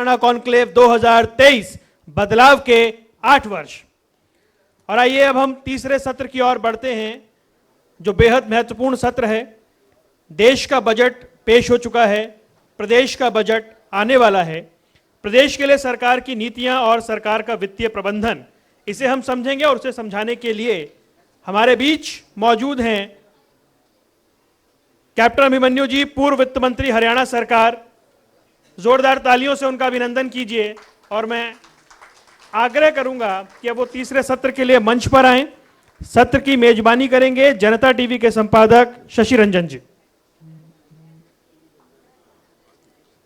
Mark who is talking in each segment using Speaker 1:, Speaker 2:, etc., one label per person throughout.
Speaker 1: Haryana conclave 2023 बदलाव के 8 वर्ष। और आइए अब हम तीसरे सत्र की ओर बढ़ते हैं, जो बेहद महत्वपूर्ण सत्र है। देश का बजट पेश हो चुका है, प्रदेश का बजट आने वाला है। प्रदेश के लिए सरकार की नीतियां और सरकार का वित्तीय प्रबंधन, इसे हम समझेंगे और उसे समझाने के लिए हमारे बीच मौजूद हैं कैप्टन अभिमन्यु जी, पूर्व वित्त मंत्री हरियाणा सरकार। जोरदार तालियों से उनका अभिनंदन कीजिए। और मैं आग्रह करूंगा कि अब वो तीसरे सत्र के लिए मंच पर आएं। सत्र की मेजबानी करेंगे जनता टीवी के संपादक शशि रंजन जी।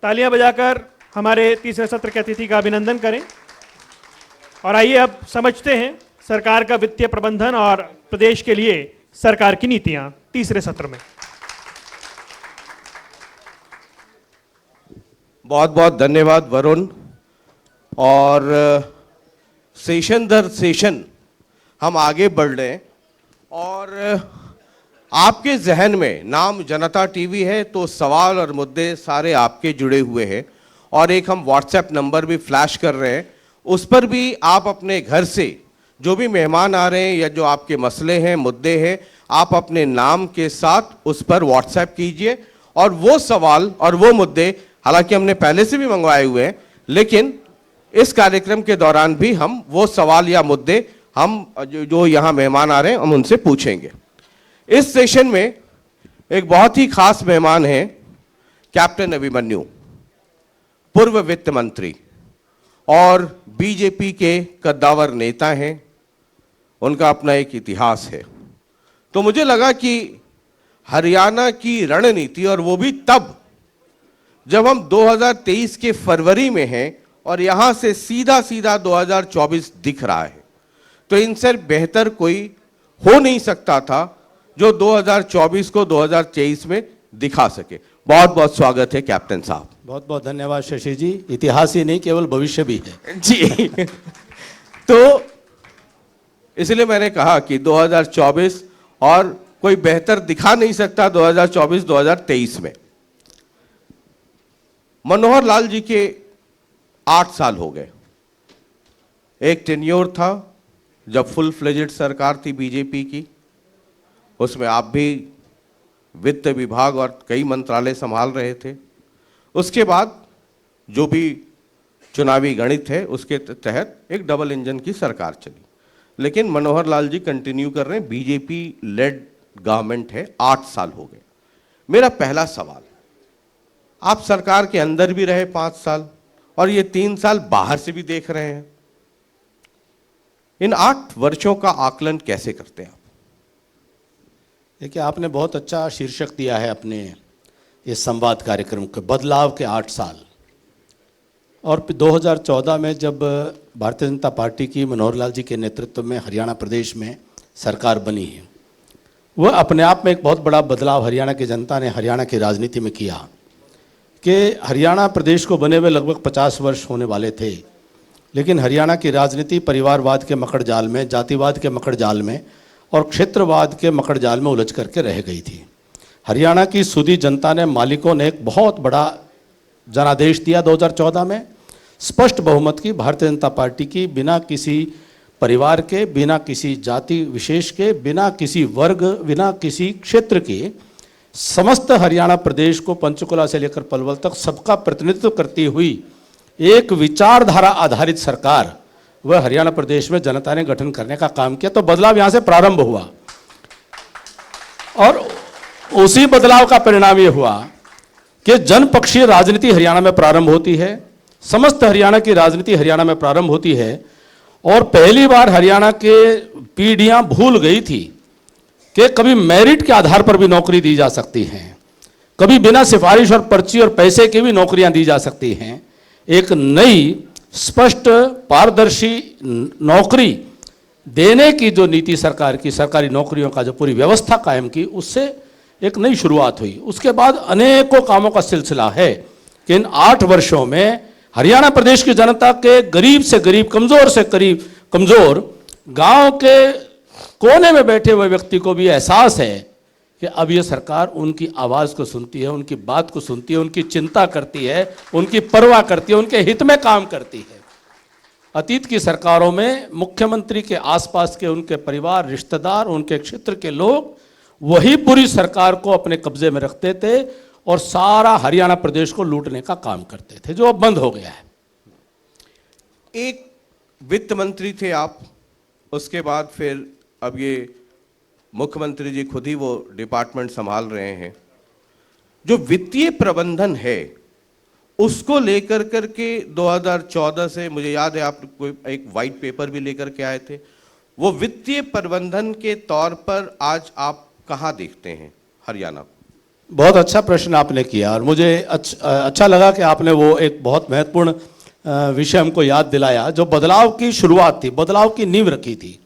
Speaker 1: तालियां बजाकर हमारे तीसरे सत्र के अतिथि का अभिनंदन करें। और आइए अब समझते हैं सरकार का वित्तीय प्रबंधन और प्रदेश के लिए सरकार की नीतियां तीसरे सत्र में।
Speaker 2: बहुत बहुत धन्यवाद वरुण। और सेशन दर सेशन हम आगे बढ़ रहे हैं और आपके जहन में नाम जनता टीवी है तो सवाल और मुद्दे सारे आपके जुड़े हुए हैं। और एक हम व्हाट्सएप नंबर भी फ्लैश कर रहे हैं, उस पर भी आप अपने घर से जो भी मेहमान आ रहे हैं या जो आपके मसले हैं, मुद्दे हैं, आप अपने नाम के साथ उस पर व्हाट्सएप कीजिए। और वो सवाल और वो मुद्दे हालांकि हमने पहले से भी मंगवाए हुए हैं, लेकिन इस कार्यक्रम के दौरान भी हम वो सवाल या मुद्दे हम जो यहाँ मेहमान आ रहे हैं हम उनसे पूछेंगे। इस सेशन में एक बहुत ही खास मेहमान हैं कैप्टन अभिमन्यु, पूर्व वित्त मंत्री और बीजेपी के कद्दावर नेता हैं। उनका अपना एक इतिहास है। तो मुझे लगा कि हरियाणा की रणनीति, और वो भी तब जब हम 2023 के फरवरी में हैं और यहां से सीधा सीधा 2024 दिख रहा है, तो इनसे बेहतर कोई हो नहीं सकता था जो 2024 को 2023 में दिखा सके। बहुत बहुत स्वागत है कैप्टन साहब।
Speaker 3: बहुत बहुत धन्यवाद शशि जी। इतिहास ही नहीं, केवल भविष्य भी है
Speaker 2: जी। तो इसलिए मैंने कहा कि 2024 और कोई बेहतर दिखा नहीं सकता 2024-2023 में। मनोहर लाल जी के 8 साल हो गए। एक टेन्योर था जब फुल फ्लेजेड सरकार थी बीजेपी की, उसमें आप भी वित्त विभाग और कई मंत्रालय संभाल रहे थे। उसके बाद जो भी चुनावी गणित है उसके तहत एक डबल इंजन की सरकार चली, लेकिन मनोहर लाल जी कंटिन्यू कर रहे हैं। बीजेपी लेड गवर्नमेंट है, 8 साल हो गए। मेरा पहला सवाल, आप सरकार के अंदर भी रहे 5 साल और ये 3 साल बाहर से भी देख रहे हैं, इन 8 वर्षों का आकलन कैसे करते हैं आप?
Speaker 3: देखिए, आपने बहुत अच्छा शीर्षक दिया है अपने इस संवाद कार्यक्रम के, बदलाव के 8 साल। और 2014 में जब भारतीय जनता पार्टी की मनोहर लाल जी के नेतृत्व में हरियाणा प्रदेश में सरकार बनी है, वह अपने आप में एक बहुत बड़ा बदलाव हरियाणा की जनता ने हरियाणा की राजनीति में किया। कि हरियाणा प्रदेश को बने हुए लगभग 50 वर्ष होने वाले थे, लेकिन हरियाणा की राजनीति परिवारवाद के मकड़ जाल में, जातिवाद के मकड़ जाल में और क्षेत्रवाद के मकड़ जाल में उलझ करके रह गई थी। हरियाणा की सूदी जनता ने, मालिकों ने एक बहुत बड़ा जनादेश दिया 2014 में, स्पष्ट बहुमत की भारतीय जनता पार्टी की, बिना किसी परिवार के, बिना किसी जाति विशेष के, बिना किसी वर्ग, बिना किसी क्षेत्र के, समस्त हरियाणा प्रदेश को पंचकुला से लेकर पलवल तक सबका प्रतिनिधित्व करती हुई एक विचारधारा आधारित सरकार वह हरियाणा प्रदेश में जनता ने गठन करने का काम किया। तो बदलाव यहां से प्रारंभ हुआ और उसी बदलाव का परिणाम यह हुआ कि जनपक्षीय राजनीति हरियाणा में प्रारंभ होती है। समस्त हरियाणा की राजनीति हरियाणा में प्रारंभ होती है और पहली बार हरियाणा के पीढ़ियां भूल गई थी कि कभी मेरिट के आधार पर भी नौकरी दी जा सकती है, कभी बिना सिफारिश और पर्ची और पैसे की भी नौकरियां दी जा सकती हैं। एक नई स्पष्ट पारदर्शी नौकरी देने की जो नीति सरकार की, सरकारी नौकरियों का जो पूरी व्यवस्था कायम की, उससे एक नई शुरुआत हुई। उसके बाद अनेकों कामों का सिलसिला है कि इन 8 वर्षों में हरियाणा प्रदेश की जनता के गरीब से गरीब, कमजोर से कमजोर गांव के कोने में बैठे हुए व्यक्ति को भी एहसास है कि अब ये सरकार उनकी आवाज़ को सुनती है, उनकी बात को सुनती है, उनकी चिंता करती है, उनकी परवाह करती है, उनके हित में काम करती है। अतीत की सरकारों में मुख्यमंत्री के आसपास के उनके परिवार, रिश्तेदार, उनके क्षेत्र के लोग वही पूरी सरकार को अपने कब्जे में रखते थे और सारा हरियाणा प्रदेश को लूटने का काम करते थे, जो अब बंद हो गया है।
Speaker 2: एक वित्त मंत्री थे आप, उसके बाद फिर अब ये मुख्यमंत्री जी खुद ही वो डिपार्टमेंट संभाल रहे हैं। जो वित्तीय प्रबंधन है उसको लेकर करके 2014 से मुझे याद है आप कोई एक वाइट पेपर भी लेकर के आए थे। वो वित्तीय प्रबंधन के तौर पर आज आप कहाँ देखते हैं हरियाणा को?
Speaker 3: बहुत अच्छा प्रश्न आपने किया और मुझे अच्छा लगा कि आपने वो एक बहुत महत्वपूर्ण विषय हमको याद दिलाया। जो बदलाव की शुरुआत थी, बदलाव की नींव रखी थी।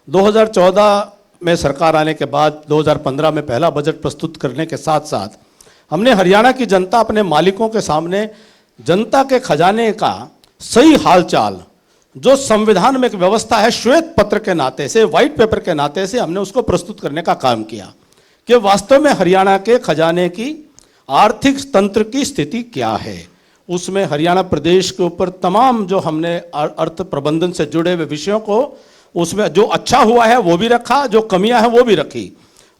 Speaker 3: 2014 में सरकार आने के बाद 2015 में पहला बजट प्रस्तुत करने के साथ साथ हमने हरियाणा की जनता, अपने मालिकों के सामने जनता के खजाने का सही हालचाल, जो संविधान में एक व्यवस्था है, श्वेत पत्र के नाते से, व्हाइट पेपर के नाते से हमने उसको प्रस्तुत करने का काम किया कि वास्तव में हरियाणा के खजाने की आर्थिक तंत्र की स्थिति क्या है। उसमें हरियाणा प्रदेश के ऊपर तमाम जो हमने अर्थ प्रबंधन से जुड़े हुए विषयों को, उसमें जो अच्छा हुआ है वो भी रखा, जो कमियां हैं वो भी रखी।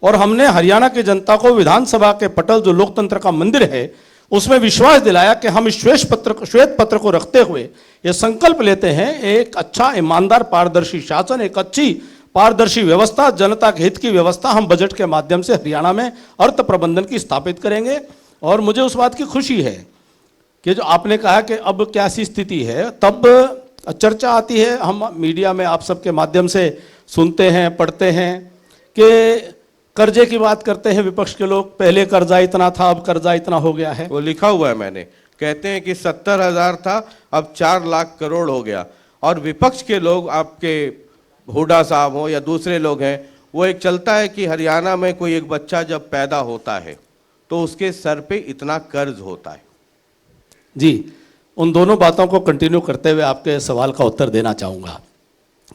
Speaker 3: और हमने हरियाणा की जनता को विधानसभा के पटल, जो लोकतंत्र का मंदिर है, उसमें विश्वास दिलाया कि हम इस श्वेत पत्र को रखते हुए ये संकल्प लेते हैं, एक अच्छा, ईमानदार, पारदर्शी शासन, एक अच्छी पारदर्शी व्यवस्था, जनता के हित की व्यवस्था हम बजट के माध्यम से हरियाणा में अर्थ प्रबंधन की स्थापित करेंगे। और मुझे उस बात की खुशी है कि जो आपने कहा कि अब क्या सी स्थिति है, तब चर्चा आती है, हम मीडिया में आप सबके माध्यम से सुनते हैं, पढ़ते हैं कि कर्जे की बात करते हैं विपक्ष के लोग, पहले कर्जा इतना था, अब कर्जा इतना हो गया है।
Speaker 2: वो लिखा हुआ है मैंने, कहते हैं कि 70,000 था, अब 4 लाख करोड़ हो गया। और विपक्ष के लोग, आपके हुड्डा साहब हो या दूसरे लोग हैं, वो एक चलता है कि हरियाणा में कोई एक बच्चा जब पैदा होता है तो उसके सर पे इतना कर्ज होता है।
Speaker 3: जी, उन दोनों बातों को कंटिन्यू करते हुए आपके सवाल का उत्तर देना चाहूँगा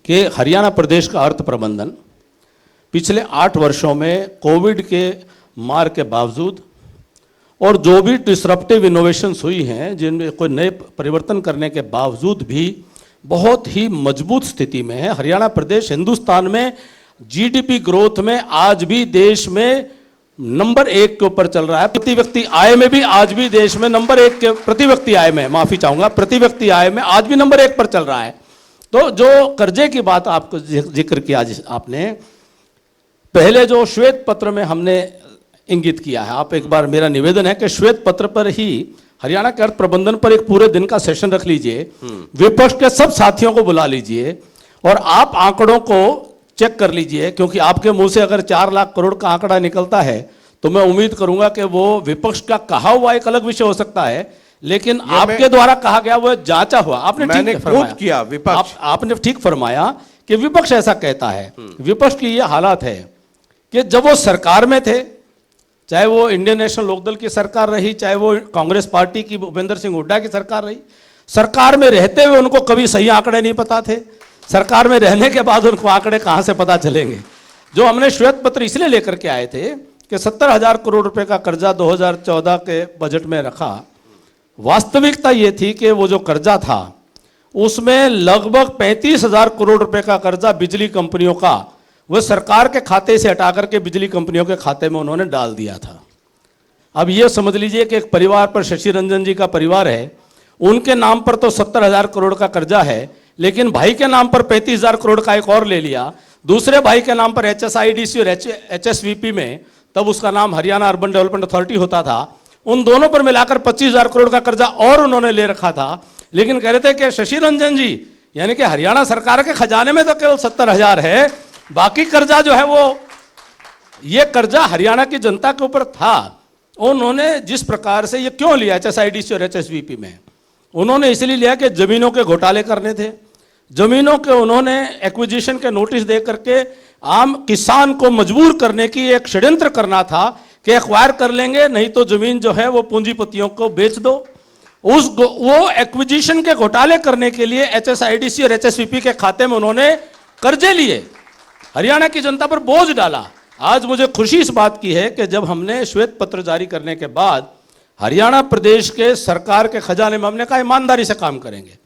Speaker 3: कि हरियाणा प्रदेश का अर्थ प्रबंधन पिछले 8 वर्षों में कोविड के मार के बावजूद और जो भी डिसरप्टिव इनोवेशंस हुई हैं, जिनमें कोई नए परिवर्तन करने के बावजूद भी बहुत ही मजबूत स्थिति में है। हरियाणा प्रदेश हिंदुस्तान में जीडीपी ग्रोथ में आज भी देश में नंबर 1 के ऊपर चल रहा है। प्रति व्यक्ति आय में भी आज भी देश में नंबर 1 के, प्रति व्यक्ति आय में, माफी चाहूंगा, प्रति व्यक्ति आय में आज भी नंबर 1 पर चल रहा है। तो जो कर्जे की बात आपको जिक्र किया आपने, पहले जो श्वेत पत्र में हमने इंगित किया है, आप एक बार, मेरा निवेदन है कि श्वेत पत्र पर ही हरियाणा के अर्थ प्रबंधन पर एक पूरे दिन का सेशन रख लीजिए, विपक्ष के सब साथियों को बुला लीजिए और आप आंकड़ों को चेक कर लीजिए, क्योंकि आपके मुंह से अगर 4 लाख करोड़ का आंकड़ा निकलता है तो मैं उम्मीद करूंगा कि वो विपक्ष का कहा हुआ एक अलग विषय हो सकता है, लेकिन आपके द्वारा कहा गया वो जांचा हुआ। आपने ठीक
Speaker 2: किया, विपक्ष
Speaker 3: आपने ठीक फरमाया कि विपक्ष ऐसा कहता है। विपक्ष की ये हालात है कि जब वो सरकार में थे, चाहे वो इंडियन नेशनल लोकदल की सरकार रही, चाहे वो कांग्रेस पार्टी की भूपेंद्र सिंह हुड्डा की सरकार रही, सरकार में रहते हुए उनको कभी सही आंकड़े नहीं पता थे। सरकार में रहने के बाद उनको आंकड़े कहां से पता चलेंगे। जो हमने श्वेत पत्र इसलिए लेकर के आए थे कि 70,000 करोड़ रुपए का कर्जा 2014 के बजट में रखा। वास्तविकता ये थी कि वो जो कर्जा था उसमें लगभग 35,000 करोड़ रुपए का कर्जा बिजली कंपनियों का वह सरकार के खाते से हटा करके बिजली कंपनियों के खाते में उन्होंने डाल दिया था। अब ये समझ लीजिए कि एक परिवार पर, शशि रंजन जी का परिवार है, उनके नाम पर तो 70,000 करोड़ का कर्जा है, लेकिन भाई के नाम पर 35,000 करोड़ का एक और ले लिया, दूसरे भाई के नाम पर HSIDC और HSVP में, तब उसका नाम हरियाणा अर्बन डेवलपमेंट अथॉरिटी होता था, उन दोनों पर मिलाकर 25,000 करोड़ का कर्जा और उन्होंने ले रखा था। लेकिन कह रहे थे कि शशि रंजन जी, यानी कि हरियाणा सरकार के खजाने में तो केवल 70,000 है, बाकी कर्जा जो है वो, ये कर्जा हरियाणा की जनता के ऊपर था। उन्होंने जिस प्रकार से ये क्यों लिया HSIDC और HSVP में, उन्होंने इसलिए लिया कि जमीनों के घोटाले करने थे। जमीनों के उन्होंने एक्विजिशन के नोटिस दे करके आम किसान को मजबूर करने की एक षड्यंत्र करना था कि एक्वायर कर लेंगे, नहीं तो जमीन जो है वो पूंजीपतियों को बेच दो। वो एक्विजिशन के घोटाले करने के लिए HSIDC और HSVP के खाते में उन्होंने कर्जे लिए, हरियाणा की जनता पर बोझ डाला। आज मुझे खुशी इस बात की है कि जब हमने श्वेत पत्र जारी करने के बाद हरियाणा प्रदेश के सरकार के खजाने में हमने कहा ईमानदारी से काम करेंगे।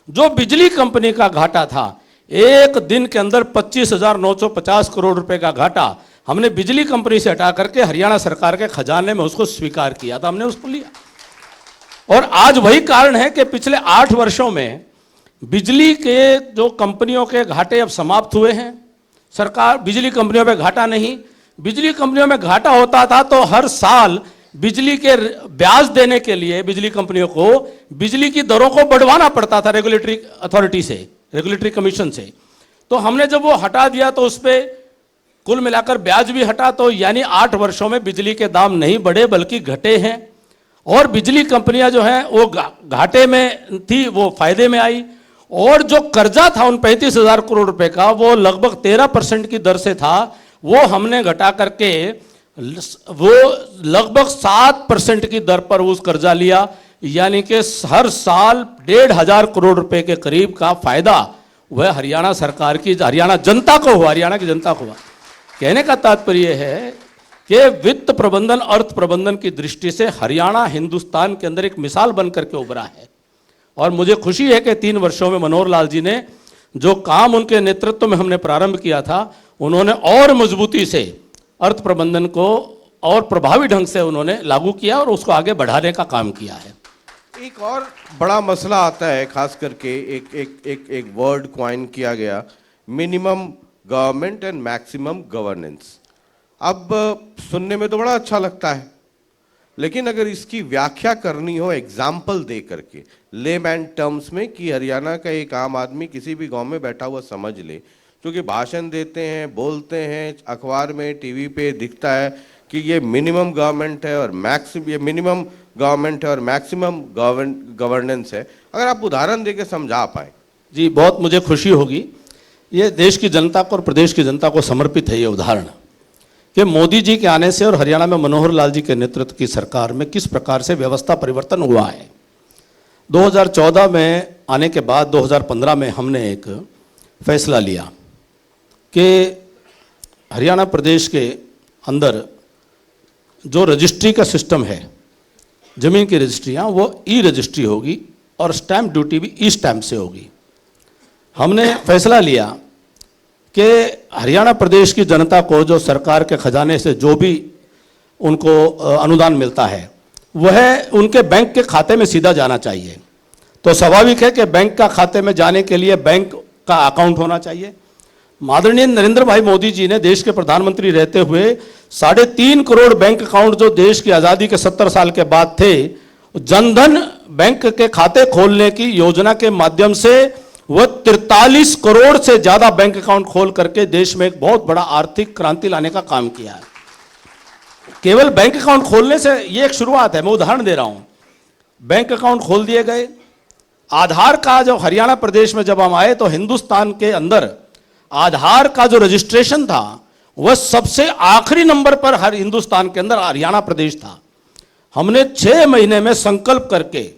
Speaker 3: जो बिजली कंपनी का घाटा था, एक दिन के अंदर 25,950 करोड़ रुपए का घाटा हमने बिजली कंपनी से हटा करके हरियाणा सरकार के खजाने में उसको स्वीकार किया था, हमने उसको लिया। और आज वही कारण है कि पिछले 8 वर्षों में बिजली के जो कंपनियों के घाटे अब समाप्त हुए हैं। सरकार बिजली कंपनियों में घाटा नहीं, बिजली कंपनियों में घाटा होता था तो हर साल बिजली के ब्याज देने के लिए बिजली कंपनियों को बिजली की दरों को बढ़वाना पड़ता था रेगुलेटरी अथॉरिटी से, रेगुलेटरी कमीशन से। तो हमने जब वो हटा दिया तो उस पर कुल मिलाकर ब्याज भी हटा, तो यानी 8 वर्षों में बिजली के दाम नहीं बढ़े बल्कि घटे हैं। और बिजली कंपनियां जो हैं वो घाटे में थी, वो फायदे में आई। और जो कर्जा था उन 35,000 करोड़ रुपए का, वो लगभग 13% की दर से था, वो हमने घटा करके वो लगभग 7% की दर पर उस कर्जा लिया। यानी कि हर साल 1,500 करोड़ रुपए के करीब का फायदा वह हरियाणा सरकार की, हरियाणा जनता को हुआ, हरियाणा की जनता को हुआ। कहने का तात्पर्य है कि वित्त प्रबंधन, अर्थ प्रबंधन की दृष्टि से हरियाणा हिंदुस्तान के अंदर एक मिसाल बनकर के उभरा है। और मुझे खुशी है कि 3 वर्षों में मनोहर लाल जी ने जो काम उनके नेतृत्व में हमने प्रारंभ किया था, उन्होंने और मजबूती से अर्थ प्रबंधन को और प्रभावी ढंग से उन्होंने लागू किया और उसको आगे बढ़ाने का काम किया है।
Speaker 2: एक और बड़ा मसला आता है, खास करके एक वर्ड क्वाइन किया गया, minimum government and maximum governance. अब सुनने में तो बड़ा अच्छा लगता है, लेकिन अगर इसकी व्याख्या करनी हो एग्जाम्पल दे करके, लेमैन टर्म्स में, कि हरियाणा का एक आम आदमी किसी भी गांव में बैठा हुआ समझ ले, क्योंकि भाषण देते हैं, बोलते हैं, अखबार में, टीवी पे दिखता है कि ये मिनिमम गवर्नमेंट है और मिनिमम गवर्नमेंट है और मैक्सिमम गवर्नेंस है। अगर आप उदाहरण देके समझा पाए।
Speaker 3: जी, बहुत मुझे खुशी होगी। ये देश की जनता को और प्रदेश की जनता को समर्पित है ये उदाहरण कि मोदी जी के आने से और हरियाणा में मनोहर लाल जी के नेतृत्व की सरकार में किस प्रकार से व्यवस्था परिवर्तन हुआ है। 2014 में आने के बाद 2015 में हमने एक फैसला लिया कि हरियाणा प्रदेश के अंदर जो रजिस्ट्री का सिस्टम है, जमीन की रजिस्ट्रियाँ, वो ई रजिस्ट्री होगी और स्टैंप ड्यूटी भी ई स्टैंप से होगी। हमने फैसला लिया कि हरियाणा प्रदेश की जनता को जो सरकार के खजाने से जो भी उनको अनुदान मिलता है वह उनके बैंक के खाते में सीधा जाना चाहिए। तो स्वाभाविक है कि बैंक का खाते में जाने के लिए बैंक का अकाउंट होना चाहिए। आदरणीय नरेंद्र भाई मोदी जी ने देश के प्रधानमंत्री रहते हुए 3.5 करोड़ बैंक अकाउंट जो देश की आज़ादी के 70 साल के बाद थे, जनधन बैंक के खाते खोलने की योजना के माध्यम से वह 43 करोड़ से ज्यादा बैंक अकाउंट खोल करके देश में एक बहुत बड़ा आर्थिक क्रांति लाने का काम किया है। केवल बैंक अकाउंट खोलने से ये एक शुरुआत है, मैं उदाहरण दे रहा हूं। बैंक अकाउंट खोल दिए गए। आधार का जो हरियाणा प्रदेश में जब हम आए तो हिंदुस्तान के अंदर आधार का जो रजिस्ट्रेशन था वह सबसे आखिरी नंबर पर हर हिंदुस्तान के अंदर हरियाणा प्रदेश था। हमने 6 महीने में संकल्प करके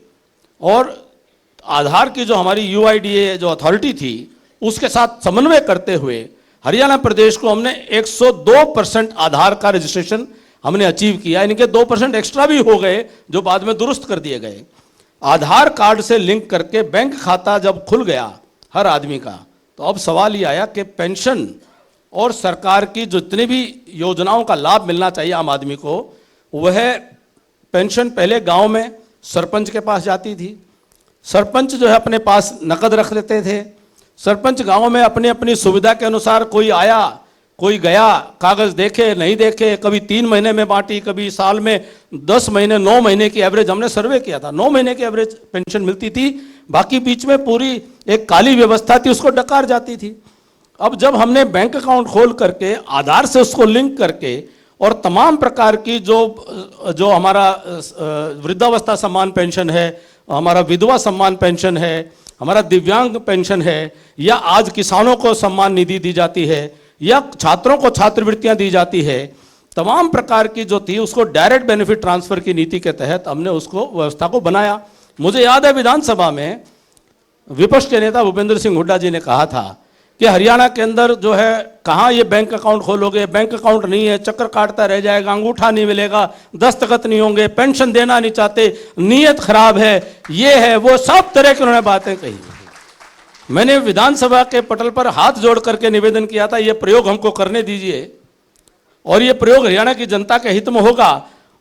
Speaker 3: और आधार की जो हमारी UIDA जो अथॉरिटी थी उसके साथ समन्वय करते हुए हरियाणा प्रदेश को हमने 102% आधार का रजिस्ट्रेशन हमने अचीव किया। इनके 2% एक्स्ट्रा भी हो गए जो बाद में दुरुस्त कर दिए गए। आधार कार्ड से लिंक करके बैंक खाता जब खुल गया हर आदमी का, तो अब सवाल ये आया कि पेंशन और सरकार की जितनी भी योजनाओं का लाभ मिलना चाहिए आम आदमी को, वह पेंशन पहले गांव में सरपंच के पास जाती थी। सरपंच जो है अपने पास नकद रख लेते थे। सरपंच गांव में अपनी अपनी सुविधा के अनुसार कोई आया कोई गया, कागज देखे नहीं देखे, कभी 3 महीने में बांटी, कभी साल में 10 महीने 9 महीने की एवरेज हमने सर्वे किया था, 9 महीने की एवरेज पेंशन मिलती थी। बाकी बीच में पूरी एक काली व्यवस्था थी, उसको डकार जाती थी। अब जब हमने बैंक अकाउंट खोल करके आधार से उसको लिंक करके और तमाम प्रकार की जो हमारा वृद्धावस्था सम्मान पेंशन है, हमारा विधवा सम्मान पेंशन है, हमारा दिव्यांग पेंशन है, या आज किसानों को सम्मान निधि दी जाती है, या छात्रों को छात्रवृत्तियां दी जाती है, तमाम प्रकार की जो थी उसको डायरेक्ट बेनिफिट ट्रांसफर की नीति के तहत हमने उसको व्यवस्था को बनाया। मुझे याद है विधानसभा में विपक्ष के नेता भूपेंद्र सिंह हुड्डा जी ने कहा था कि हरियाणा के अंदर जो है कहाँ ये बैंक अकाउंट खोलोगे, बैंक अकाउंट नहीं है, चक्कर काटता रह जाएगा, अंगूठा नहीं मिलेगा, दस्तखत नहीं होंगे, पेंशन देना नहीं चाहते, नीयत खराब है, ये है वो, सब तरह की उन्होंने बातें कही। मैंने विधानसभा के पटल पर हाथ जोड़ करके निवेदन किया था, ये प्रयोग हमको करने दीजिए और ये प्रयोग हरियाणा की जनता के हित में होगा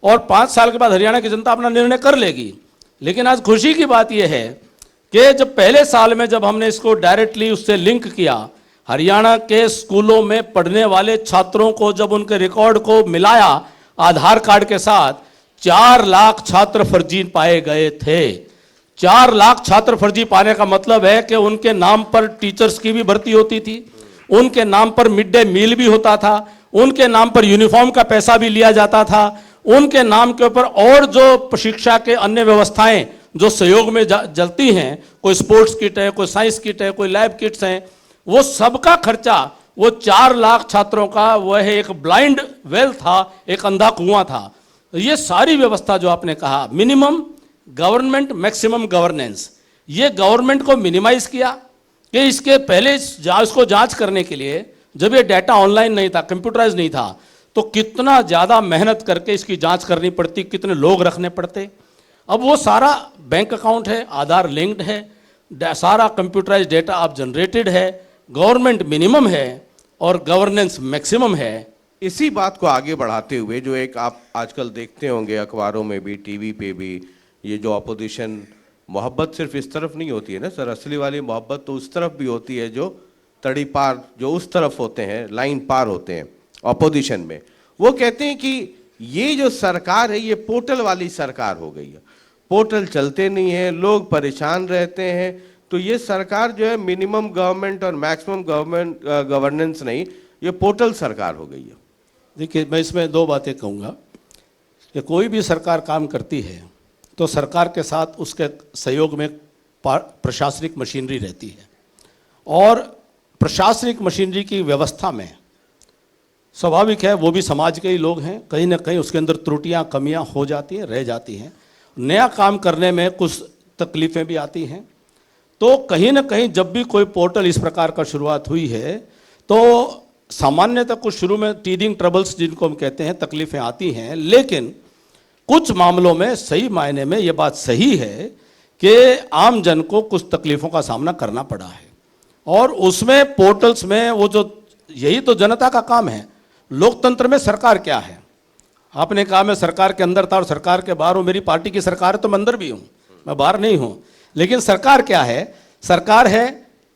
Speaker 3: और 5 साल के बाद हरियाणा की जनता अपना निर्णय कर लेगी। लेकिन आज खुशी की बात यह है कि जब पहले साल में जब हमने इसको डायरेक्टली उससे लिंक किया, हरियाणा के स्कूलों में पढ़ने वाले छात्रों को जब उनके रिकॉर्ड को मिलाया आधार कार्ड के साथ, 4 लाख छात्र फर्जी पाए गए थे। 4 लाख छात्र फर्जी पाने का मतलब है कि उनके नाम पर टीचर्स की भी भर्ती होती थी, उनके नाम पर मिड डे मील भी होता था, उनके नाम पर यूनिफॉर्म का पैसा भी लिया जाता था, उनके नाम के ऊपर और जो शिक्षा के अन्य व्यवस्थाएं जो सहयोग में चलती हैं, कोई स्पोर्ट्स किट है, कोई साइंस किट है, कोई लैब किट्स हैं, वो सबका खर्चा वो 4 लाख छात्रों का वह एक ब्लाइंड वेल था, एक अंधा कुआं था। ये सारी व्यवस्था जो आपने कहा, मिनिमम गवर्नमेंट मैक्सिमम गवर्नेंस, ये गवर्नमेंट को मिनिमाइज किया कि इसके पहले इसको जांच करने के लिए जब ये डाटा ऑनलाइन नहीं था, कंप्यूटराइज नहीं था, तो कितना ज़्यादा मेहनत करके इसकी जांच करनी पड़ती, कितने लोग रखने पड़ते। अब वो सारा बैंक अकाउंट है, आधार लिंक्ड है, सारा कंप्यूटराइज डेटा अब जनरेटेड है, गवर्नमेंट मिनिमम है और गवर्नेंस मैक्सिमम है।
Speaker 2: इसी बात को आगे बढ़ाते हुए जो एक आप आजकल देखते होंगे अखबारों में भी, टीवी पे भी, ये जो अपोजिशन मोहब्बत सिर्फ इस तरफ नहीं होती है ना सर, असली वाली मोहब्बत तो उस तरफ भी होती है, जो तड़ी पार, जो उस तरफ होते हैं, लाइन पार होते हैं अपोजिशन में। वो कहते हैं कि ये जो सरकार है ये पोर्टल वाली सरकार हो गई है, पोर्टल चलते नहीं है, लोग परेशान रहते हैं, तो ये सरकार जो है मिनिमम गवर्नमेंट और मैक्सिमम गवर्नेंस नहीं, ये पोर्टल सरकार हो गई है।
Speaker 3: देखिए, मैं इसमें 2 बातें कहूँगा कि कोई भी सरकार काम करती है तो सरकार के साथ उसके सहयोग में प्रशासनिक मशीनरी रहती है और प्रशासनिक मशीनरी की व्यवस्था में स्वाभाविक है वो भी समाज के ही लोग हैं, कहीं ना कहीं उसके अंदर त्रुटियां कमियां हो जाती हैं, रह जाती हैं, नया काम करने में कुछ तकलीफ़ें भी आती हैं। तो कहीं ना कहीं जब भी कोई पोर्टल इस प्रकार का शुरुआत हुई है तो सामान्यतः कुछ शुरू में टीदिंग ट्रबल्स जिनको हम कहते हैं, तकलीफ़ें आती हैं, लेकिन कुछ मामलों में सही मायने में ये बात सही है कि आम जन को कुछ तकलीफ़ों का सामना करना पड़ा है और उसमें पोर्टल्स में वो जो, यही तो जनता का काम है। लोकतंत्र में सरकार क्या है, आपने कहा मैं सरकार के अंदर था और सरकार के बाहर हूँ, मेरी पार्टी की सरकार है तो मैं अंदर भी हूँ, मैं बाहर नहीं हूँ, लेकिन सरकार क्या है? सरकार है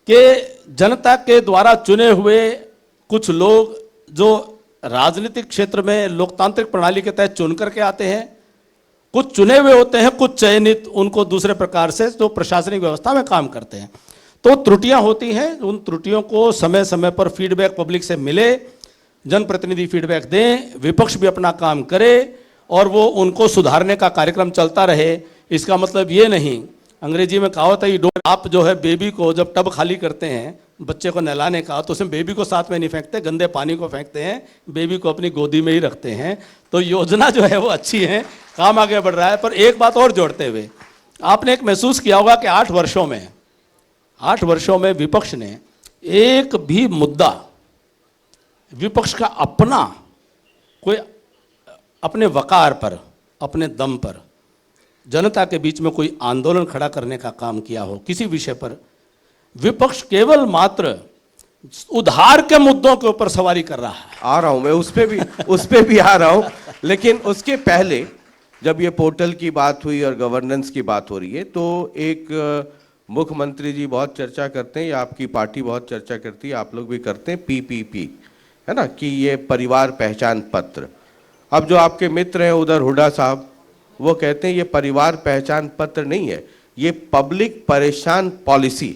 Speaker 3: कि जनता के द्वारा चुने हुए कुछ लोग जो राजनीतिक क्षेत्र में लोकतांत्रिक प्रणाली के तहत चुन करके आते हैं, कुछ चुने हुए होते हैं, कुछ चयनित उनको दूसरे प्रकार से जो प्रशासनिक व्यवस्था में काम करते हैं। तो त्रुटियां होती हैं, उन त्रुटियों को समय समय पर फीडबैक पब्लिक से मिले, जनप्रतिनिधि फीडबैक दें, विपक्ष भी अपना काम करे और वो उनको सुधारने का कार्यक्रम चलता रहे। इसका मतलब ये नहीं, अंग्रेजी में कहावत है, आप जो है बेबी को जब टब खाली करते हैं बच्चे को नहलाने का, तो उसमें बेबी को साथ में नहीं फेंकते, गंदे पानी को फेंकते हैं, बेबी को अपनी गोदी में ही रखते हैं। तो योजना जो है वो अच्छी है, काम आगे बढ़ रहा है। पर एक बात और जोड़ते हुए, आपने एक महसूस किया होगा कि 8 वर्षों में विपक्ष ने एक भी मुद्दा, विपक्ष का अपना कोई अपने वकार पर, अपने दम पर जनता के बीच में कोई आंदोलन खड़ा करने का काम किया हो किसी विषय पर, विपक्ष केवल मात्र उधार के मुद्दों के ऊपर सवारी कर रहा है।
Speaker 2: आ रहा हूं मैं उस पे भी आ रहा हूं, लेकिन उसके पहले जब ये पोर्टल की बात हुई और गवर्नेंस की बात हो रही है, तो एक मुख्यमंत्री जी बहुत चर्चा करते हैं, या आपकी पार्टी बहुत चर्चा करती है, आप लोग भी करते हैं, PPP, है ना, कि ये परिवार पहचान पत्र। अब जो आपके मित्र हैं उधर हुड्डा साहब, वो कहते हैं ये परिवार पहचान पत्र नहीं है, ये पब्लिक परेशान पॉलिसी,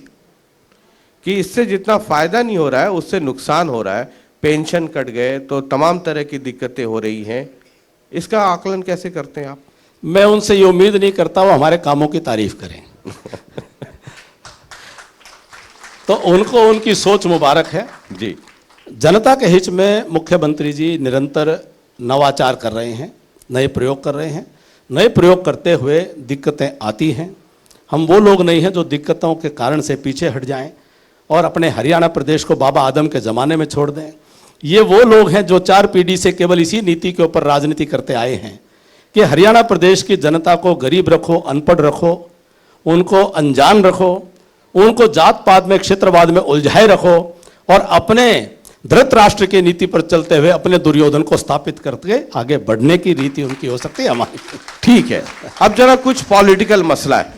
Speaker 2: कि इससे जितना फायदा नहीं हो रहा है उससे नुकसान हो रहा है, पेंशन कट गए तो तमाम तरह की दिक्कतें हो रही हैं। इसका आकलन कैसे करते हैं आप?
Speaker 3: मैं उनसे ये उम्मीद नहीं करता वो हमारे कामों की तारीफ करें तो उनको उनकी सोच मुबारक है
Speaker 2: जी।
Speaker 3: जनता के हित में मुख्यमंत्री जी निरंतर नवाचार कर रहे हैं, नए प्रयोग कर रहे हैं। नए प्रयोग करते हुए दिक्कतें आती हैं, हम वो लोग नहीं हैं जो दिक्कतों के कारण से पीछे हट जाएं। और अपने हरियाणा प्रदेश को बाबा आदम के ज़माने में छोड़ दें। ये वो लोग हैं जो 4 पीढ़ी से केवल इसी नीति के ऊपर राजनीति करते आए हैं कि हरियाणा प्रदेश की जनता को गरीब रखो, अनपढ़ रखो, उनको अनजान रखो, उनको जात पात में, क्षेत्रवाद में उलझाए रखो और अपने धृतराष्ट्र की नीति पर चलते हुए अपने दुर्योधन को स्थापित करके आगे बढ़ने की रीति उनकी हो सकती है, हमारी
Speaker 2: ठीक है। अब जरा कुछ पॉलिटिकल मसला है,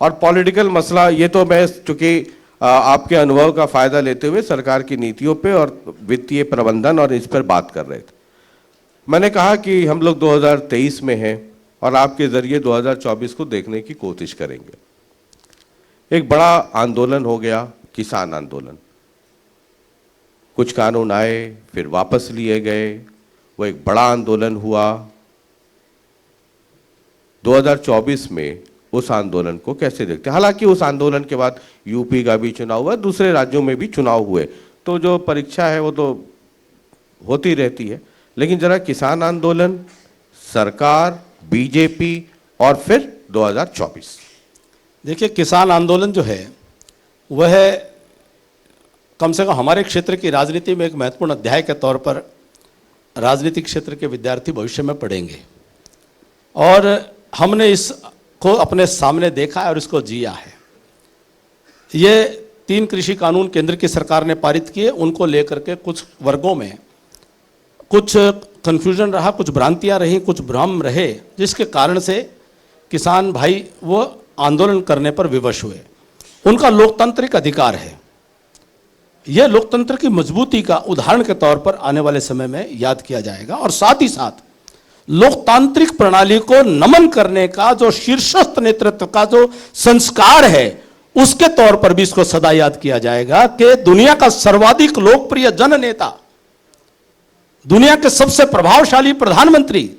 Speaker 2: और पॉलिटिकल मसला ये तो मैं चूंकि आपके अनुभव का फायदा लेते हुए सरकार की नीतियों पे और वित्तीय प्रबंधन और इस पर बात कर रहे थे। मैंने कहा कि हम लोग 2023 में हैं और आपके जरिए 2024 को देखने की कोशिश करेंगे। एक बड़ा आंदोलन हो गया, किसान आंदोलन। कुछ कानून आए, फिर वापस लिए गए, वो एक बड़ा आंदोलन हुआ। 2024 में उस आंदोलन को कैसे देखते हैं? हालांकि उस आंदोलन के बाद यूपी का भी चुनाव हुआ, दूसरे राज्यों में भी चुनाव हुए, तो जो परीक्षा है वो तो होती रहती है। लेकिन जरा किसान आंदोलन, सरकार, बीजेपी और फिर 2024।
Speaker 3: देखिए, किसान आंदोलन जो है वह कम से कम हमारे क्षेत्र की राजनीति में एक महत्वपूर्ण अध्याय के तौर पर राजनीतिक क्षेत्र के विद्यार्थी भविष्य में पढ़ेंगे, और हमने इसको अपने सामने देखा है और इसको जिया है। ये 3 कृषि कानून केंद्र की सरकार ने पारित किए, उनको लेकर के कुछ वर्गों में कुछ कन्फ्यूजन रहा, कुछ भ्रांतियां रहीं, कुछ भ्रम रहे, जिसके कारण से किसान भाई वो आंदोलन करने पर विवश हुए। उनका लोकतांत्रिक अधिकार है, यह लोकतंत्र की मजबूती का उदाहरण के तौर पर आने वाले समय में याद किया जाएगा, और साथ ही साथ लोकतांत्रिक प्रणाली को नमन करने का जो शीर्षस्थ नेतृत्व का जो संस्कार है, उसके तौर पर भी इसको सदा याद किया जाएगा कि दुनिया का सर्वाधिक लोकप्रिय जननेता, दुनिया के सबसे प्रभावशाली प्रधानमंत्री,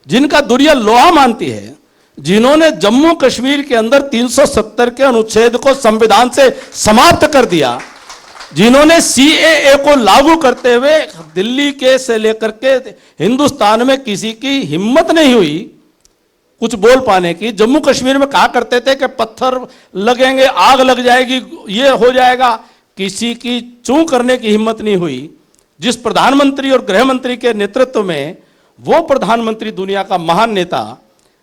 Speaker 3: जिनका दुनिया लोहा मानती है, जिन्होंने जम्मू कश्मीर के अंदर 370 के अनुच्छेद को संविधान से समाप्त कर दिया, जिन्होंने सीएए को लागू करते हुए दिल्ली के से लेकर के हिंदुस्तान में किसी की हिम्मत नहीं हुई कुछ बोल पाने की। जम्मू कश्मीर में कहा करते थे कि पत्थर लगेंगे, आग लग जाएगी, ये हो जाएगा, किसी की चूं करने की हिम्मत नहीं हुई। जिस प्रधानमंत्री और गृह मंत्री के नेतृत्व में वो प्रधानमंत्री, दुनिया का महान नेता,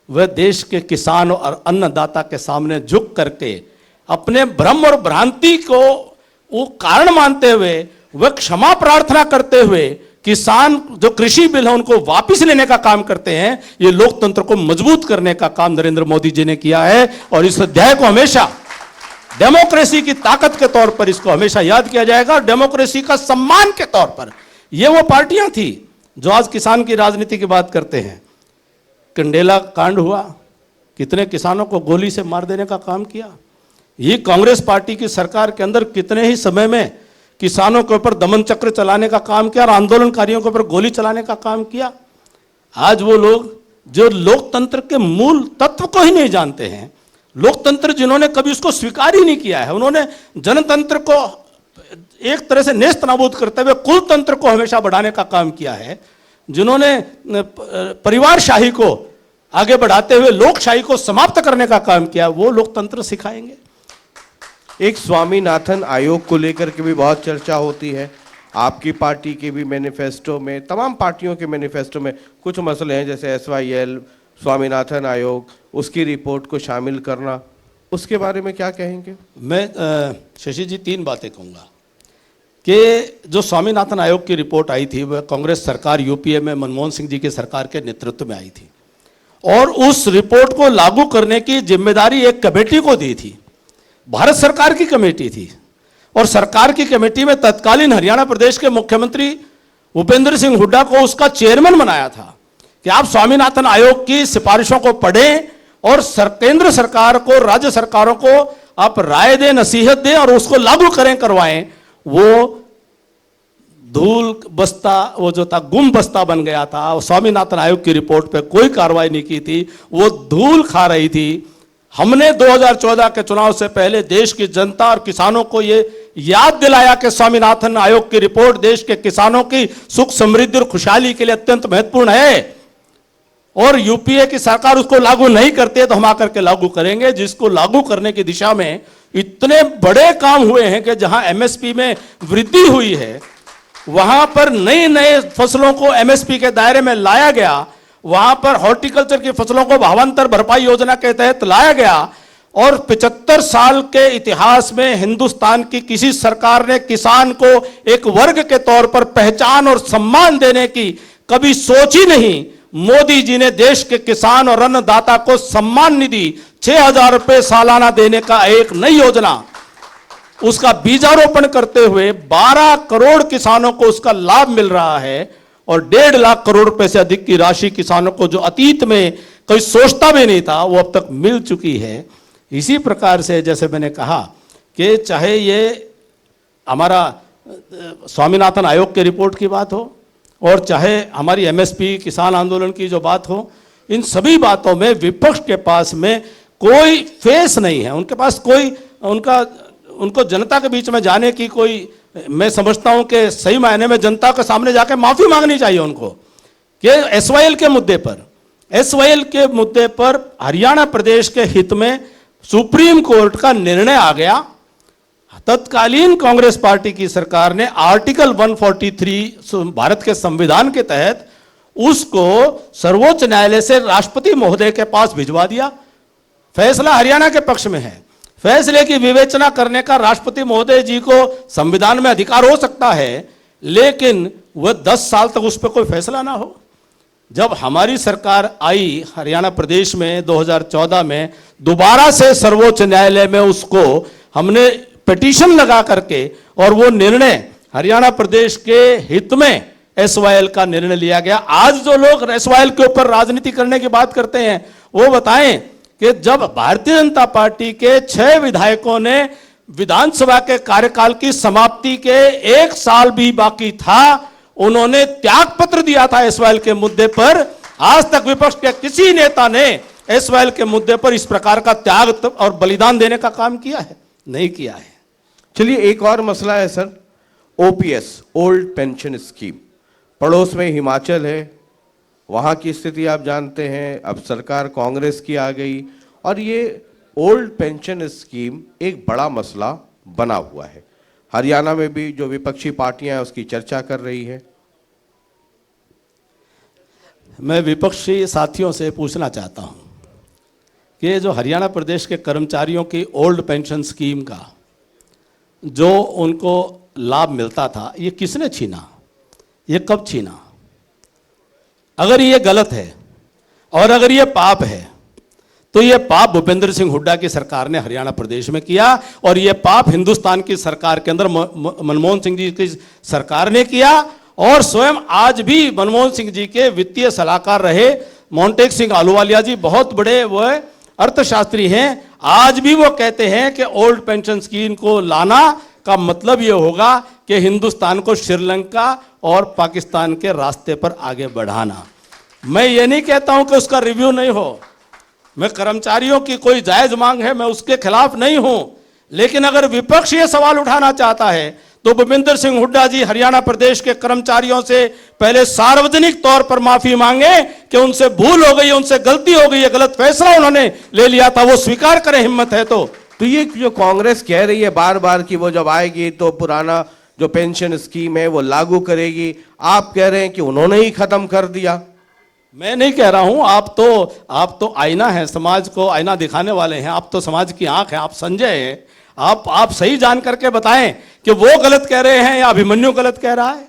Speaker 3: वह देश के किसान और अन्नदाता के सामने झुक करके अपने भ्रम और भ्रांति को वो कारण मानते हुए, वह क्षमा प्रार्थना करते हुए किसान जो कृषि बिल है उनको वापस लेने का काम करते हैं। ये लोकतंत्र को मजबूत करने का काम नरेंद्र मोदी जी ने किया है, और इस अध्याय को हमेशा डेमोक्रेसी की ताकत के तौर पर इसको हमेशा याद किया जाएगा, डेमोक्रेसी का सम्मान के तौर पर। ये वो पार्टियां थी जो आज किसान की राजनीति की बात करते हैं। कंडेला कांड हुआ, कितने किसानों को गोली से मार देने का काम किया। ये कांग्रेस पार्टी की सरकार के अंदर कितने ही समय में किसानों के ऊपर दमन चक्र चलाने का काम किया और आंदोलनकारियों के ऊपर गोली चलाने का काम किया। आज वो लोग जो लोकतंत्र के मूल तत्व को ही नहीं जानते हैं, लोकतंत्र जिन्होंने कभी उसको स्वीकार ही नहीं किया है, उन्होंने जनतंत्र को एक तरह से नेस्त नाबूद करते हुए कुल तंत्र को हमेशा बढ़ाने का काम किया है, जिन्होंने परिवारशाही को आगे बढ़ाते हुए लोकशाही को समाप्त करने का काम किया, वो लोकतंत्र सिखाएंगे।
Speaker 2: एक स्वामीनाथन आयोग को लेकर के भी बहुत चर्चा होती है। आपकी पार्टी के भी मैनिफेस्टो में, तमाम पार्टियों के मैनिफेस्टो में कुछ मसले हैं, जैसे एसवाईएल, स्वामीनाथन आयोग, उसकी रिपोर्ट को शामिल करना, उसके बारे में क्या कहेंगे?
Speaker 3: मैं शशि जी 3 बातें कहूँगा कि जो स्वामीनाथन आयोग की रिपोर्ट आई थी वह कांग्रेस सरकार यूपीए में मनमोहन सिंह जी की सरकार के नेतृत्व में आई थी, और उस रिपोर्ट को लागू करने की जिम्मेदारी एक कमेटी को दी थी, भारत सरकार की कमेटी थी, और सरकार की कमेटी में तत्कालीन हरियाणा प्रदेश के मुख्यमंत्री भूपेंद्र सिंह हुड्डा को उसका चेयरमैन बनाया था कि आप स्वामीनाथन आयोग की सिफारिशों को पढ़ें और केंद्र सरकार को, राज्य सरकारों को आप राय दें, नसीहत दें और उसको लागू करें, करवाएं। वो धूल बस्ता, वो जो था गुम बस्ता बन गया था। स्वामीनाथन आयोग की रिपोर्ट पे कोई कार्रवाई नहीं की थी, वो धूल खा रही थी। हमने 2014 के चुनाव से पहले देश की जनता और किसानों को ये याद दिलाया कि स्वामीनाथन आयोग की रिपोर्ट देश के किसानों की सुख समृद्धि और खुशहाली के लिए अत्यंत महत्वपूर्ण है, और यूपीए की सरकार उसको लागू नहीं करती है तो हम आकर के लागू करेंगे। जिसको लागू करने की दिशा में इतने बड़े काम हुए हैं कि जहां एमएसपी में वृद्धि हुई है, वहां पर नए नए फसलों को एमएसपी के दायरे में लाया गया, वहां पर हॉर्टिकल्चर की फसलों को भावांतर भरपाई योजना के तहत लाया गया, और 75 साल के इतिहास में हिंदुस्तान की किसी सरकार ने किसान को एक वर्ग के तौर पर पहचान और सम्मान देने की कभी सोची नहीं। मोदी जी ने देश के किसान और अन्नदाता को सम्मान निधि 6,000 रुपए सालाना देने का एक नई योजना, उसका बीजारोपण करते हुए 12 करोड़ किसानों को उसका लाभ मिल रहा है, और 1.5 लाख करोड़ रुपए से अधिक की राशि किसानों को, जो अतीत में कोई सोचता भी नहीं था, वो अब तक मिल चुकी है। इसी प्रकार से जैसे मैंने कहा कि चाहे ये हमारा स्वामीनाथन आयोग के रिपोर्ट की बात हो, और चाहे हमारी एमएसपी किसान आंदोलन की जो बात हो, इन सभी बातों में विपक्ष के पास में कोई फेस नहीं है, उनके पास कोई उनको जनता के बीच में जाने की कोई, मैं समझता हूं कि सही मायने में जनता के सामने जाके माफी मांगनी चाहिए उनको कि एसवाईएल के मुद्दे पर हरियाणा प्रदेश के हित में सुप्रीम कोर्ट का निर्णय आ गया। तत्कालीन कांग्रेस पार्टी की सरकार ने आर्टिकल 143 भारत के संविधान के तहत उसको सर्वोच्च न्यायालय से राष्ट्रपति महोदय के पास भिजवा दिया। फैसला हरियाणा के पक्ष में है, फैसले की विवेचना करने का राष्ट्रपति महोदय जी को संविधान में अधिकार हो सकता है, लेकिन वह 10 साल तक उस पर कोई फैसला ना हो। जब हमारी सरकार आई हरियाणा प्रदेश में 2014 में, दोबारा से सर्वोच्च न्यायालय में उसको हमने पिटीशन लगा करके, और वो निर्णय हरियाणा प्रदेश के हित में एसवाईएल का निर्णय लिया गया। आज जो लोग एसवाईएल के ऊपर राजनीति करने की बात करते हैं, वो बताएं कि जब भारतीय जनता पार्टी के 6 विधायकों ने विधानसभा के कार्यकाल की समाप्ति के 1 साल भी बाकी था, उन्होंने त्याग पत्र दिया था एसवाईएल के मुद्दे पर। आज तक विपक्ष के किसी नेता ने एसवाईएल के मुद्दे पर इस प्रकार का त्याग और बलिदान देने का काम किया है? नहीं किया है।
Speaker 2: चलिए, एक और मसला है sir, OPS, old pension scheme. पड़ोस में हिमाचल है, वहाँ की स्थिति आप जानते हैं। अब सरकार कांग्रेस की आ गई, और ये ओल्ड पेंशन स्कीम एक बड़ा मसला बना हुआ है। हरियाणा में भी जो विपक्षी पार्टियां हैं उसकी चर्चा कर रही है।
Speaker 3: मैं विपक्षी साथियों से पूछना चाहता हूं कि जो हरियाणा प्रदेश के कर्मचारियों की ओल्ड पेंशन स्कीम का जो उनको लाभ मिलता था, ये किसने छीना? ये कब छीना? अगर ये गलत है और अगर ये पाप है, तो ये पाप भूपेंद्र सिंह हुड्डा की सरकार ने हरियाणा प्रदेश में किया, और ये पाप हिंदुस्तान की सरकार के अंदर मनमोहन सिंह जी की सरकार ने किया। और स्वयं आज भी मनमोहन सिंह जी के वित्तीय सलाहकार रहे मोंटेक सिंह अहलूवालिया जी, बहुत बड़े वो अर्थशास्त्री हैं, आज भी वो कहते हैं कि ओल्ड पेंशन स्कीम को लाना का मतलब ये होगा कि हिंदुस्तान को श्रीलंका और पाकिस्तान के रास्ते पर आगे बढ़ाना। मैं ये नहीं कहता हूं कि उसका रिव्यू नहीं हो, मैं कर्मचारियों की कोई जायज मांग है, मैं उसके खिलाफ नहीं हूं, लेकिन अगर विपक्ष ये सवाल उठाना चाहता है तो भूपेंद्र सिंह हुड्डा जी हरियाणा प्रदेश के कर्मचारियों से पहले सार्वजनिक तौर पर माफी मांगे कि उनसे भूल हो गई, उनसे गलती हो गई है, गलत फैसला उन्होंने ले लिया था, वो स्वीकार करें हिम्मत है तो
Speaker 2: ये जो कांग्रेस कह रही है बार बार कि वो जब आएगी तो पुराना जो पेंशन स्कीम है वो लागू करेगी, आप कह रहे हैं कि उन्होंने ही खत्म कर दिया।
Speaker 3: मैं नहीं कह रहा हूं, आप तो आईना है, समाज को आईना दिखाने वाले हैं, आप तो समाज की आंख हैं, आप संजय हैं, आप सही जान करके बताएं कि वो गलत कह रहे हैं या अभिमन्यु गलत कह रहा है।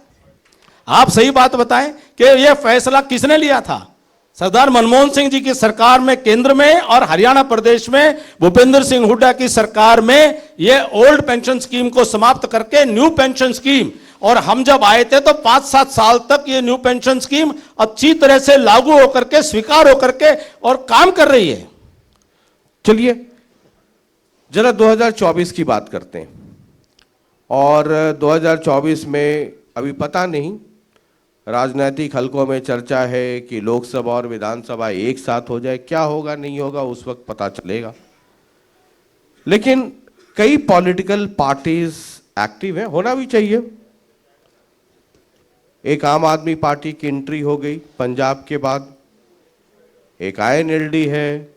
Speaker 3: आप सही बात बताएं कि यह फैसला किसने लिया था? सरदार मनमोहन सिंह जी की सरकार में केंद्र में, और हरियाणा प्रदेश में भूपेंद्र सिंह हुड्डा की सरकार में यह ओल्ड पेंशन स्कीम को समाप्त करके न्यू पेंशन स्कीम, और हम जब आए थे तो 5-7 साल तक ये न्यू पेंशन स्कीम अच्छी तरह से लागू होकर के, स्वीकार होकर के और काम कर रही है।
Speaker 2: चलिए जरा 2024 की बात करते हैं। और 2024 में अभी पता नहीं, राजनीतिक हलकों में चर्चा है कि लोकसभा और विधानसभा एक साथ हो जाए, क्या होगा नहीं होगा उस वक्त पता चलेगा। लेकिन कई पॉलिटिकल पार्टीज एक्टिव हैं, होना भी चाहिए। एक आम आदमी पार्टी की एंट्री हो गई पंजाब के बाद, एक INLD है,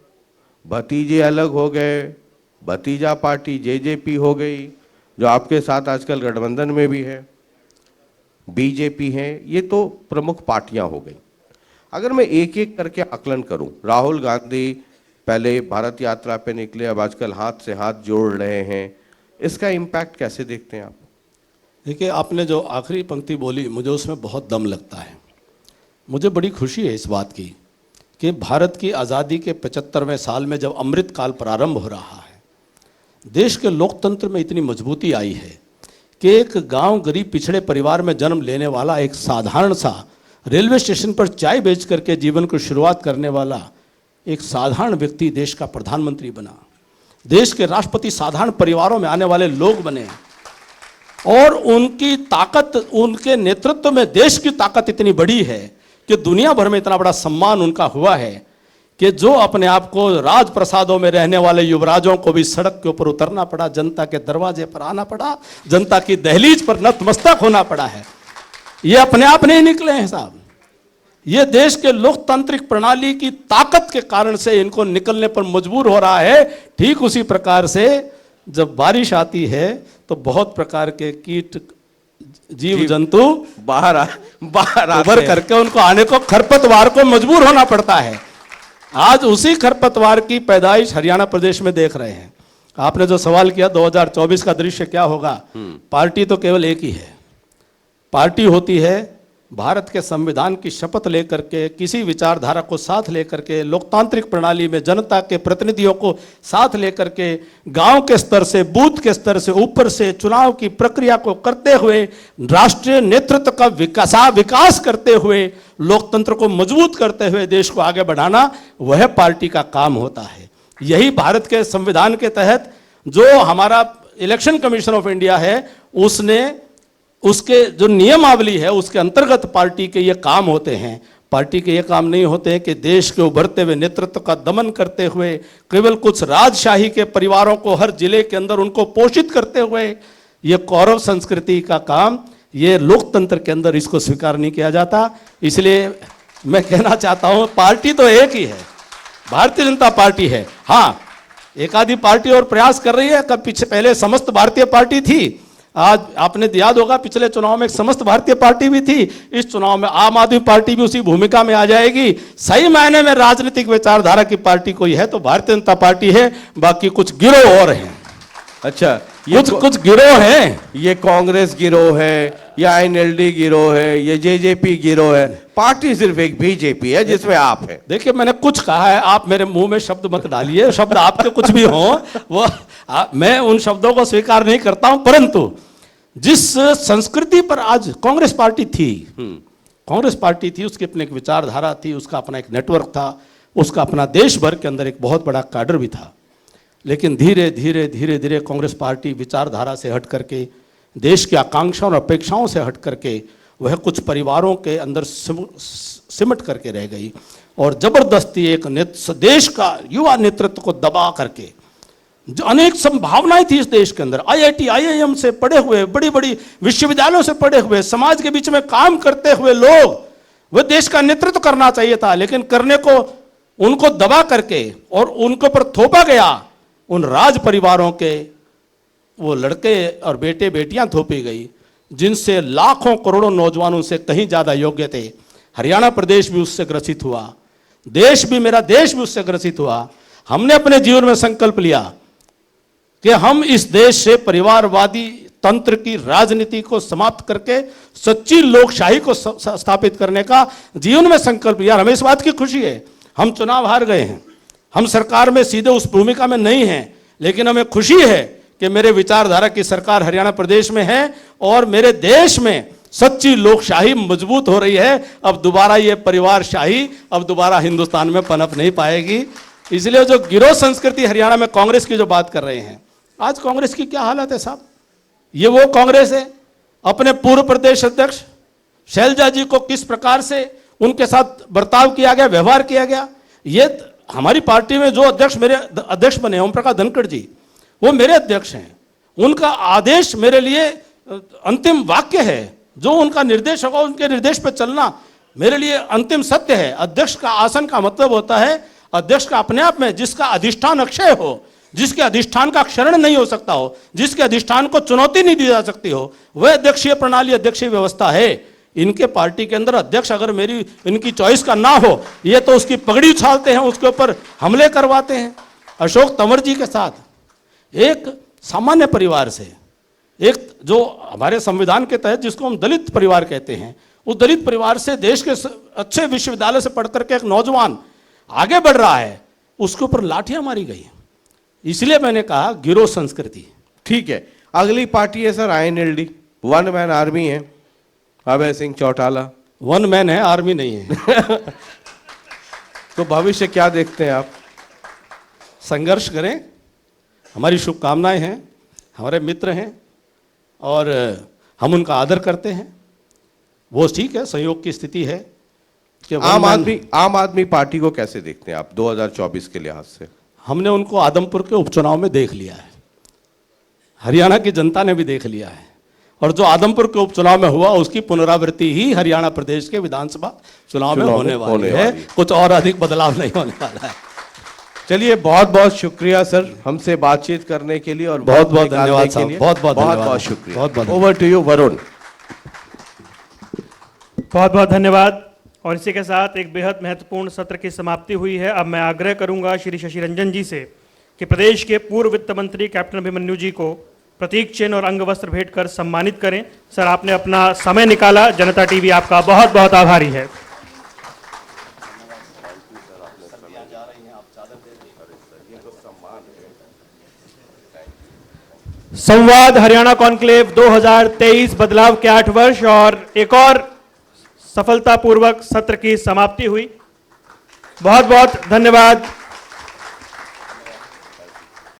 Speaker 2: भतीजे अलग हो गए, भतीजा पार्टी जेजेपी हो गई, जो आपके साथ आजकल गठबंधन में भी है, बीजेपी है, ये तो प्रमुख पार्टियां हो गई। अगर मैं एक एक करके आकलन करूं, राहुल गांधी पहले भारत यात्रा पे निकले, अब आजकल हाथ से हाथ जोड़ रहे हैं, इसका इम्पैक्ट कैसे देखते हैं आप?
Speaker 3: देखिए, आपने जो आखिरी पंक्ति बोली, मुझे उसमें बहुत दम लगता है। मुझे बड़ी खुशी है इस बात की कि भारत की आज़ादी के 75वें साल में जब अमृत काल प्रारंभ हो रहा है, देश के लोकतंत्र में इतनी मजबूती आई है कि एक गांव गरीब पिछड़े परिवार में जन्म लेने वाला एक साधारण सा रेलवे स्टेशन पर चाय बेच करके जीवन को शुरुआत करने वाला एक साधारण व्यक्ति देश का प्रधानमंत्री बना। देश के राष्ट्रपति साधारण परिवारों में आने वाले लोग बने और उनकी ताकत, उनके नेतृत्व में देश की ताकत इतनी बड़ी है कि दुनिया भर में इतना बड़ा सम्मान उनका हुआ है कि जो अपने आप को राजप्रसादों में रहने वाले युवराजों को भी सड़क के ऊपर उतरना पड़ा, जनता के दरवाजे पर आना पड़ा, जनता की दहलीज पर नतमस्तक होना पड़ा है। ये अपने आप नहीं निकले हैं साहब, ये देश के लोकतांत्रिक प्रणाली की ताकत के कारण से इनको निकलने पर मजबूर हो रहा है। ठीक उसी प्रकार से जब बारिश आती है तो बहुत प्रकार के कीट जीव जंतु बाहर उभर करके उनको आने को खरपतवार को मजबूर होना पड़ता है। आज उसी खरपतवार की पैदाइश हरियाणा प्रदेश में देख रहे हैं। आपने जो सवाल किया 2024 का दृश्य क्या होगा, पार्टी तो केवल एक ही है। पार्टी होती है भारत के संविधान की शपथ लेकर के, किसी विचारधारा को साथ लेकर के, लोकतांत्रिक प्रणाली में जनता के प्रतिनिधियों को साथ लेकर के, गांव के स्तर से, बूथ के स्तर से, ऊपर से चुनाव की प्रक्रिया को करते हुए, राष्ट्रीय नेतृत्व का विकास करते हुए, लोकतंत्र को मजबूत करते हुए देश को आगे बढ़ाना, वह पार्टी का काम होता है। यही भारत के संविधान के तहत जो हमारा इलेक्शन कमीशन ऑफ इंडिया है, उसने उसके जो नियमावली है उसके अंतर्गत पार्टी के ये काम होते हैं। पार्टी के ये काम नहीं होते हैं कि देश के उभरते हुए नेतृत्व का दमन करते हुए केवल कुछ राजशाही के परिवारों को हर जिले के अंदर उनको पोषित करते हुए, ये कौरव संस्कृति का काम, ये लोकतंत्र के अंदर इसको स्वीकार नहीं किया जाता। इसलिए मैं कहना चाहता हूं, पार्टी तो एक ही है, भारतीय जनता पार्टी है। हाँ, एक आधी पार्टी और प्रयास कर रही है। कब पीछे पहले समस्त भारतीय पार्टी थी, आज आपने याद होगा पिछले चुनाव में एक समस्त भारतीय पार्टी भी थी, इस चुनाव में आम आदमी पार्टी भी उसी भूमिका में आ जाएगी। सही मायने में राजनीतिक विचारधारा की पार्टी कोई है तो भारतीय जनता पार्टी है, बाकी कुछ गिरोह और हैं।
Speaker 2: अच्छा, ये
Speaker 3: कुछ गिरोह हैं,
Speaker 2: ये कांग्रेस गिरोह है, या एनएलडी गिरोह है, ये जेजेपी गिरोह है, पार्टी सिर्फ एक बीजेपी है जिसमें आप हैं।
Speaker 3: देखिए, मैंने कुछ कहा है, आप मेरे मुंह में शब्द मत डालिए, शब्द आपके कुछ भी हो वो मैं उन शब्दों को स्वीकार नहीं करता हूं। परंतु जिस संस्कृति पर आज कांग्रेस पार्टी थी, उसकी अपनी एक विचारधारा थी, उसका अपना एक नेटवर्क था, उसका अपना देश भर के अंदर एक बहुत बड़ा काडर भी था। लेकिन धीरे धीरे कांग्रेस पार्टी विचारधारा से हट करके, देश की आकांक्षाओं और अपेक्षाओं से हट करके, वह कुछ परिवारों के अंदर सिमट करके रह गई और जबरदस्ती एक देश का युवा नेतृत्व को दबा करके, जो अनेक संभावनाएं थी इस देश के अंदर, आईआईटी आईआईएम से पढ़े हुए, बड़ी बड़ी विश्वविद्यालयों से पढ़े हुए, समाज के बीच में काम करते हुए लोग, वह देश का नेतृत्व करना चाहिए था, लेकिन करने को उनको दबा करके और उनके ऊपर थोपा गया। उन राज परिवारों के वो लड़के और बेटे बेटियां थोपी गई जिनसे लाखों करोड़ों नौजवानों से कहीं ज्यादा योग्य थे। हरियाणा प्रदेश भी उससे ग्रसित हुआ, मेरा देश भी उससे ग्रसित हुआ। हमने अपने जीवन में संकल्प लिया कि हम इस देश से परिवारवादी तंत्र की राजनीति को समाप्त करके सच्ची लोकशाही को स्थापित करने का जीवन में संकल्प लिया। हमें इस बात की खुशी है, हम चुनाव हार गए हैं, हम सरकार में सीधे उस भूमिका में नहीं हैं, लेकिन हमें खुशी है कि मेरे विचारधारा की सरकार हरियाणा प्रदेश में है और मेरे देश में सच्ची लोकशाही मजबूत हो रही है। अब दोबारा ये परिवारशाही अब दोबारा हिंदुस्तान में पनप नहीं पाएगी। इसलिए जो गिरोह संस्कृति हरियाणा में कांग्रेस की जो बात कर रहे हैं, आज कांग्रेस की क्या हालत है साहब? ये वो कांग्रेस है, अपने पूर्व प्रदेश अध्यक्ष शैलजा जी को किस प्रकार से उनके साथ बर्ताव किया गया, व्यवहार किया गया। ये हमारी पार्टी में जो अध्यक्ष मेरे अध्यक्ष बने, ओम प्रकाश धनखड़ जी, वो मेरे अध्यक्ष हैं। उनका आदेश मेरे लिए अंतिम वाक्य है, जो उनका निर्देश होगा उनके निर्देश पर चलना मेरे लिए अंतिम सत्य है। अध्यक्ष का आसन का मतलब होता है, अध्यक्ष का अपने आप में जिसका अधिष्ठान अक्षय हो, जिसके अधिष्ठान का क्षरण नहीं हो सकता हो, जिसके अधिष्ठान को चुनौती नहीं दी जा सकती हो, वह अध्यक्षीय प्रणाली, अध्यक्षीय व्यवस्था है। इनके पार्टी के अंदर अध्यक्ष अगर मेरी इनकी चॉइस का ना हो, ये तो उसकी पगड़ी उछालते हैं, उसके ऊपर हमले करवाते हैं। अशोक तंवर जी के साथ एक सामान्य परिवार से, एक जो हमारे संविधान के तहत जिसको हम दलित परिवार कहते हैं, उस दलित परिवार से देश के अच्छे विश्वविद्यालय से पढ़ करके एक नौजवान आगे बढ़ रहा है, उसके ऊपर लाठियां मारी गई। इसलिए मैंने कहा गिरोह संस्कृति।
Speaker 2: ठीक है, अगली पार्टी है sir INLD, one man army है, अभय सिंह चौटाला।
Speaker 3: वन मैन है, आर्मी नहीं है।
Speaker 2: तो भविष्य क्या देखते हैं आप?
Speaker 3: संघर्ष करें, हमारी शुभकामनाएं हैं, हमारे मित्र हैं और हम उनका आदर करते हैं। वो ठीक है, संयोग की स्थिति है कि
Speaker 2: आम आदमी पार्टी को कैसे देखते हैं आप 2024 के लिहाज से?
Speaker 3: हमने उनको आदमपुर के उपचुनाव में देख लिया है, हरियाणा की जनता ने भी देख लिया है, और जो आदमपुर के उपचुनाव में हुआ उसकी पुनरावृत्ति ही हरियाणा प्रदेश के विधानसभा चुनाव में होने वाली है। कुछ और अधिक बदलाव नहीं होने वाला है।
Speaker 2: चलिए, बहुत बहुत शुक्रिया सर हमसे बातचीत करने के लिए, और
Speaker 3: बहुत बहुत धन्यवाद साहब, बहुत बहुत
Speaker 2: शुक्रिया।
Speaker 3: बहुत बहुत
Speaker 2: ओवर टू यू वरुण।
Speaker 1: बहुत बहुत धन्यवाद। और इसी के साथ एक बेहद महत्वपूर्ण सत्र की समाप्ति हुई है। अब मैं आग्रह करूंगा श्री शशि रंजन जी से कि प्रदेश के पूर्व वित्त मंत्री कैप्टन अभिमन्यु जी को प्रतीक चिन्ह और अंग वस्त्र भेंट कर सम्मानित करें। सर, आपने अपना समय निकाला, जनता टीवी आपका बहुत बहुत आभारी है। संवाद हरियाणा कॉन्क्लेव 2023 बदलाव के 8 वर्ष और एक और सफलतापूर्वक सत्र की समाप्ति हुई। बहुत बहुत धन्यवाद।